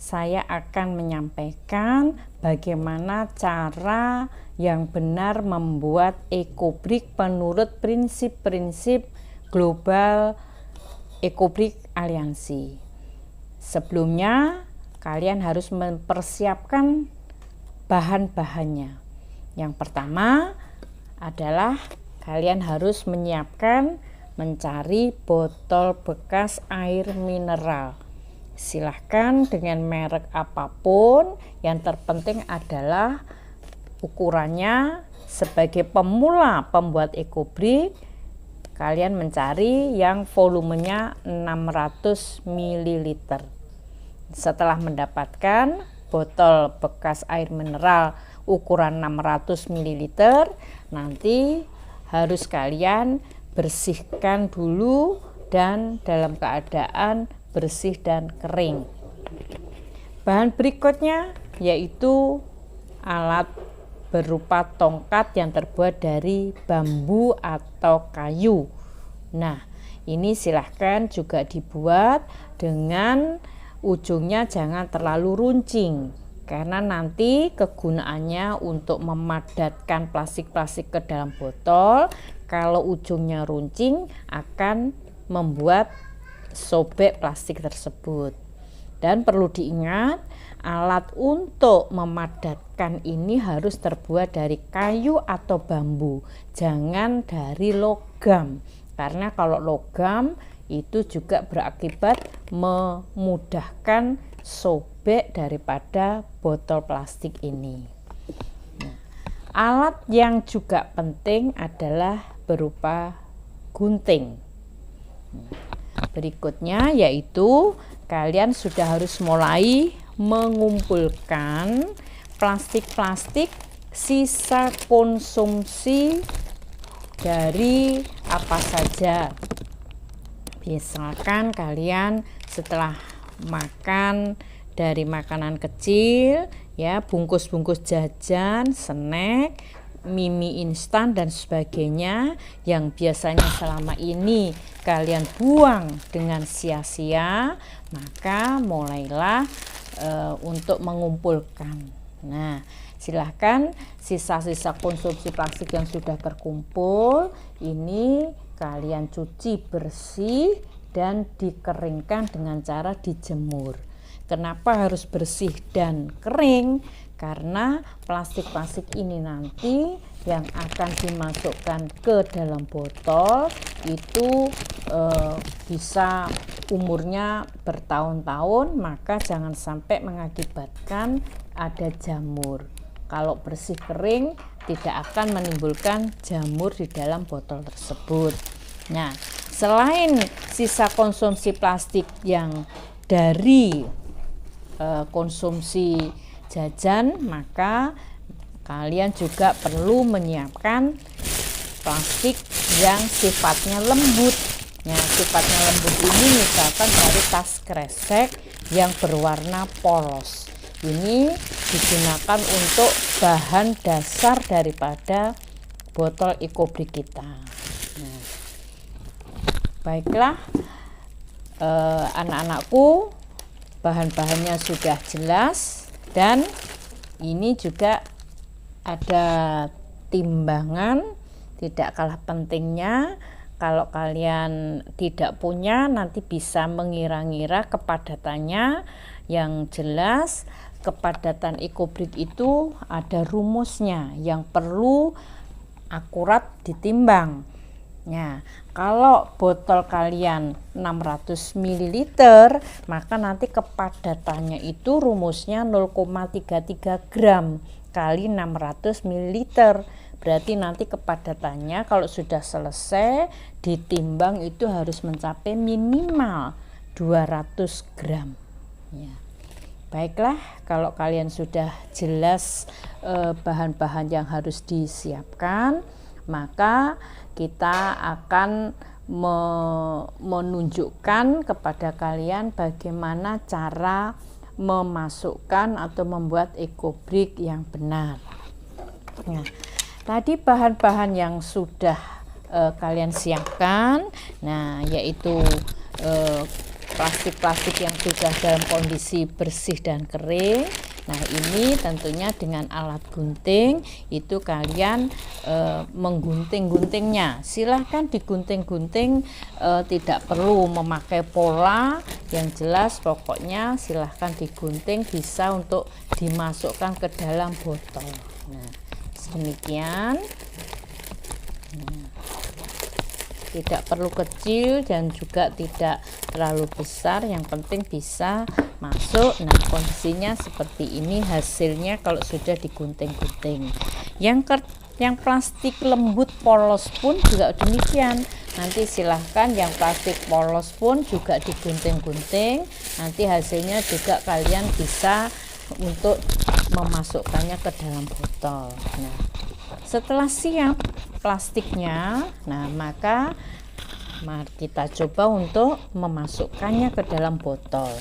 saya akan menyampaikan bagaimana cara yang benar membuat EcoBrick menurut prinsip-prinsip global EcoBrick Aliansi. Sebelumnya, kalian harus mempersiapkan bahan-bahannya. Yang pertama adalah kalian harus mencari botol bekas air mineral. Silahkan dengan merek apapun, yang terpenting adalah ukurannya. Sebagai pemula pembuat EcoBrick, kalian mencari yang volumenya 600 ml. Setelah mendapatkan botol bekas air mineral ukuran 600 ml, nanti harus kalian bersihkan dulu dan dalam keadaan bersih dan kering. Bahan berikutnya yaitu alat berupa tongkat yang terbuat dari bambu atau kayu. Nah, ini silahkan juga dibuat dengan ujungnya jangan terlalu runcing, karena nanti kegunaannya untuk memadatkan plastik-plastik ke dalam botol. Kalau ujungnya runcing akan membuat sobek plastik tersebut. Dan perlu diingat, alat untuk memadatkan ini harus terbuat dari kayu atau bambu, jangan dari logam, karena kalau logam itu juga berakibat memudahkan sobek daripada botol plastik ini. Nah, alat yang juga penting adalah berupa gunting. Berikutnya yaitu kalian sudah harus mulai mengumpulkan plastik-plastik sisa konsumsi dari apa saja. Misalkan kalian setelah makan dari makanan kecil, ya, bungkus-bungkus jajan, snack, mie instan dan sebagainya yang biasanya selama ini kalian buang dengan sia-sia, maka mulailah untuk mengumpulkan. Nah, silahkan sisa-sisa konsumsi plastik yang sudah terkumpul ini kalian cuci bersih dan dikeringkan dengan cara dijemur. Kenapa harus bersih dan kering? Karena plastik-plastik ini nanti yang akan dimasukkan ke dalam botol itu bisa umurnya bertahun-tahun, maka jangan sampai mengakibatkan ada jamur. Kalau bersih kering tidak akan menimbulkan jamur di dalam botol tersebut. Nah, selain sisa konsumsi plastik yang dari konsumsi jajan, maka kalian juga perlu menyiapkan plastik yang sifatnya lembut. Nah, sifatnya lembut ini misalkan dari tas kresek yang berwarna polos. Ini digunakan untuk bahan dasar daripada botol EcoBrick kita. Nah, baiklah anak-anakku, bahan-bahannya sudah jelas dan ini juga ada timbangan. Tidak kalah pentingnya, kalau kalian tidak punya nanti bisa mengira-ngira kepadatannya. Yang jelas kepadatan EcoBrick itu ada rumusnya yang perlu akurat ditimbang. Nah, kalau botol kalian 600 ml, maka nanti kepadatannya itu rumusnya 0,33 gram kali 600 ml. Berarti nanti kepadatannya kalau sudah selesai ditimbang itu harus mencapai minimal 200 gram. Ya. Baiklah, kalau kalian sudah jelas bahan-bahan yang harus disiapkan, maka kita akan menunjukkan kepada kalian bagaimana cara memasukkan atau membuat EcoBrick yang benar. Nah, tadi bahan-bahan yang sudah kalian siapkan, nah yaitu plastik-plastik yang sudah dalam kondisi bersih dan kering. Nah, ini tentunya dengan alat gunting itu kalian menggunting-guntingnya. Silahkan digunting-gunting, tidak perlu memakai pola. Yang jelas pokoknya silahkan digunting, bisa untuk dimasukkan ke dalam botol. Nah, demikian. Nah, tidak perlu kecil dan juga tidak terlalu besar, yang penting bisa masuk. Nah, kondisinya seperti ini hasilnya kalau sudah digunting-gunting. Yang plastik lembut polos pun juga demikian. Nanti silahkan yang plastik polos pun juga digunting-gunting, nanti hasilnya juga kalian bisa untuk memasukkannya ke dalam botol. Nah, setelah siap plastiknya, nah maka mari kita coba untuk memasukkannya ke dalam botol.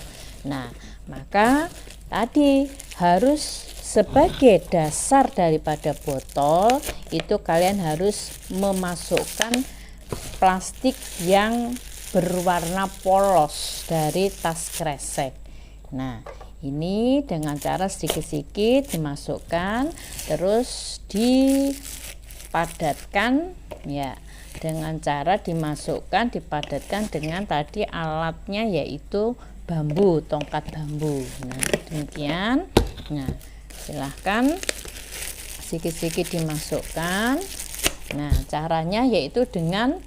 Nah, maka tadi harus sebagai dasar daripada botol itu kalian harus memasukkan plastik yang berwarna polos dari tas kresek. Nah, ini dengan cara sedikit-sedikit dimasukkan, terus dipadatkan ya, dengan cara dipadatkan dengan tadi alatnya yaitu bambu, tongkat bambu. Nah, demikian. Nah, silahkan sedikit-sedikit dimasukkan. Nah, caranya yaitu dengan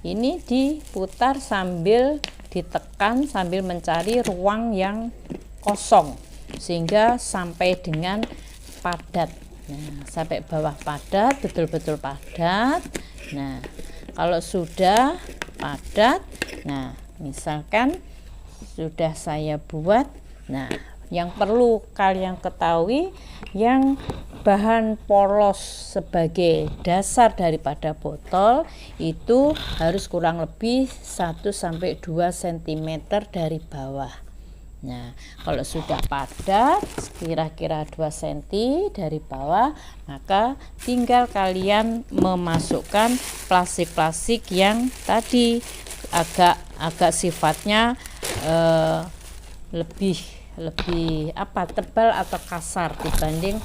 ini diputar sambil ditekan sambil mencari ruang yang kosong sehingga sampai dengan padat. Nah, sampai bawah padat, betul-betul padat. Nah, kalau sudah padat, nah misalkan sudah saya buat. Nah, yang perlu kalian ketahui, yang bahan polos sebagai dasar daripada botol itu harus kurang lebih 1-2 cm dari bawah. Nah, kalau sudah padat kira-kira 2 cm dari bawah, maka tinggal kalian memasukkan plastik-plastik yang tadi agak sifatnya lebih tebal atau kasar dibanding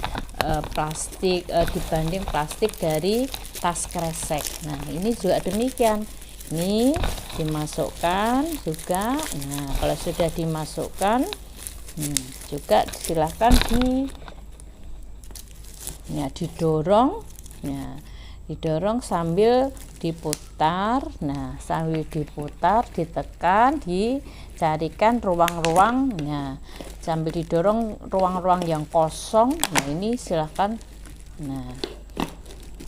plastik dari tas kresek. Nah, ini juga demikian. Ini dimasukkan juga. Nah, kalau sudah dimasukkan juga silahkan didorong. Nah, didorong sambil diputar. Nah, sambil diputar, ditekan, dicarikan ruang-ruang. Nah, sambil didorong ruang-ruang yang kosong. Nah, ini silahkan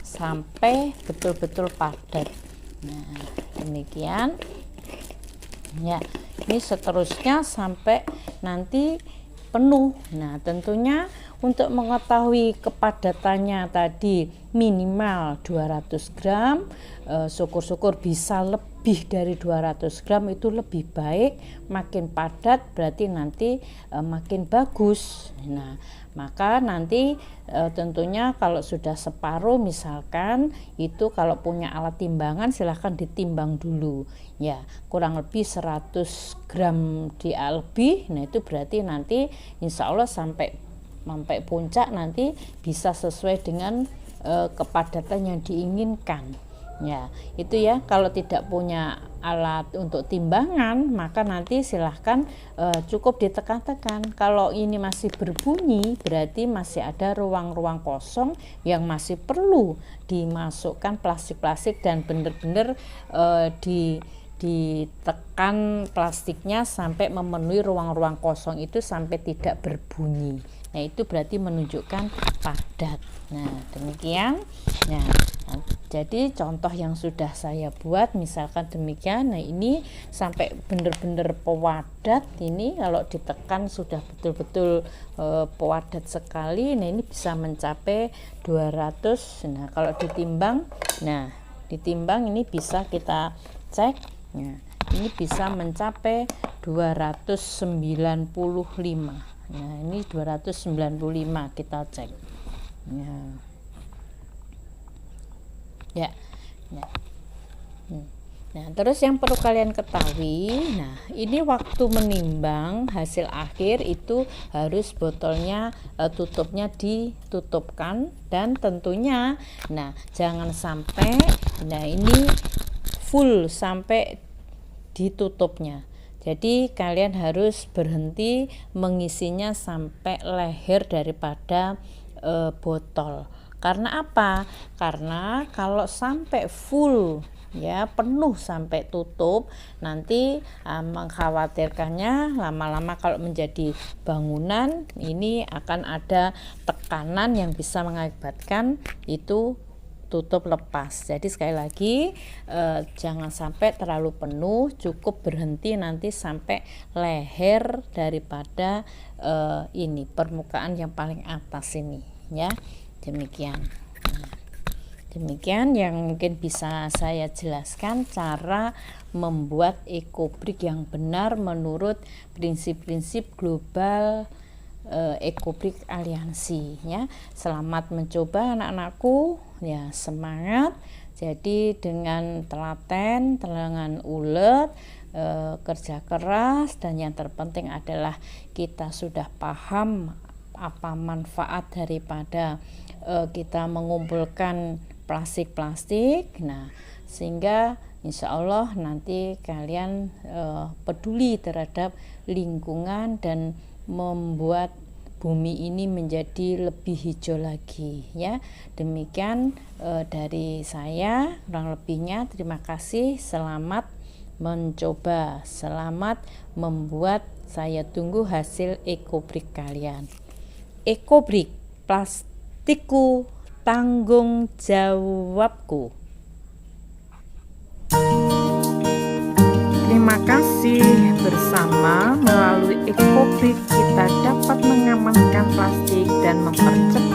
sampai betul-betul padat. Nah, demikian ya. Ini seterusnya sampai nanti penuh. Nah, tentunya untuk mengetahui kepadatannya tadi minimal 200 gram, syukur-syukur bisa lebih dari 200 gram itu lebih baik. Makin padat berarti nanti makin bagus. Nah, maka nanti tentunya kalau sudah separuh misalkan itu, kalau punya alat timbangan silahkan ditimbang dulu ya, kurang lebih 100 gram lebih. Nah, itu berarti nanti insya Allah sampai puncak nanti bisa sesuai dengan kepadatan yang diinginkan ya. Itu ya, kalau tidak punya alat untuk timbangan maka nanti silahkan cukup ditekan-tekan. Kalau ini masih berbunyi berarti masih ada ruang-ruang kosong yang masih perlu dimasukkan plastik-plastik dan benar-benar ditekan plastiknya sampai memenuhi ruang-ruang kosong itu sampai tidak berbunyi. Nah, itu berarti menunjukkan padat. Nah, demikian. Nah, jadi contoh yang sudah saya buat misalkan demikian. Nah, ini sampai benar-benar pewadat. Ini kalau ditekan sudah betul-betul pewadat sekali. Nah, ini bisa mencapai 200. Nah, kalau ditimbang, ini bisa kita cek. Nah, ini bisa mencapai 295. Nah, ini 295 kita cek. Ya. Nah, terus yang perlu kalian ketahui, nah ini waktu menimbang hasil akhir itu harus botolnya tutupnya ditutupkan, dan tentunya nah jangan sampai nah ini full sampai ditutupnya. Jadi kalian harus berhenti mengisinya sampai leher daripada botol. Karena apa? Karena kalau sampai full ya penuh sampai tutup, nanti mengkhawatirkannya lama-lama kalau menjadi bangunan ini akan ada tekanan yang bisa mengakibatkan itu tutup lepas. Jadi sekali lagi jangan sampai terlalu penuh, cukup berhenti nanti sampai leher daripada ini permukaan yang paling atas ini ya. Demikian. Demikian yang mungkin bisa saya jelaskan cara membuat ekobrik yang benar menurut prinsip-prinsip global ekobrik aliansi ya. Selamat mencoba anak-anakku ya, semangat. Jadi dengan telaten, dengan ulet, kerja keras, dan yang terpenting adalah kita sudah paham apa manfaat daripada kita mengumpulkan plastik-plastik. Nah, sehingga insya Allah nanti kalian peduli terhadap lingkungan dan membuat bumi ini menjadi lebih hijau lagi ya. Demikian dari saya, kurang lebihnya terima kasih. Selamat mencoba, selamat membuat. Saya tunggu hasil ekobrik kalian. Ekobrik, plastikku tanggung jawabku. Terima kasih. Bersama melalui ekobrik kita dapat mengamankan plastik dan mempercepat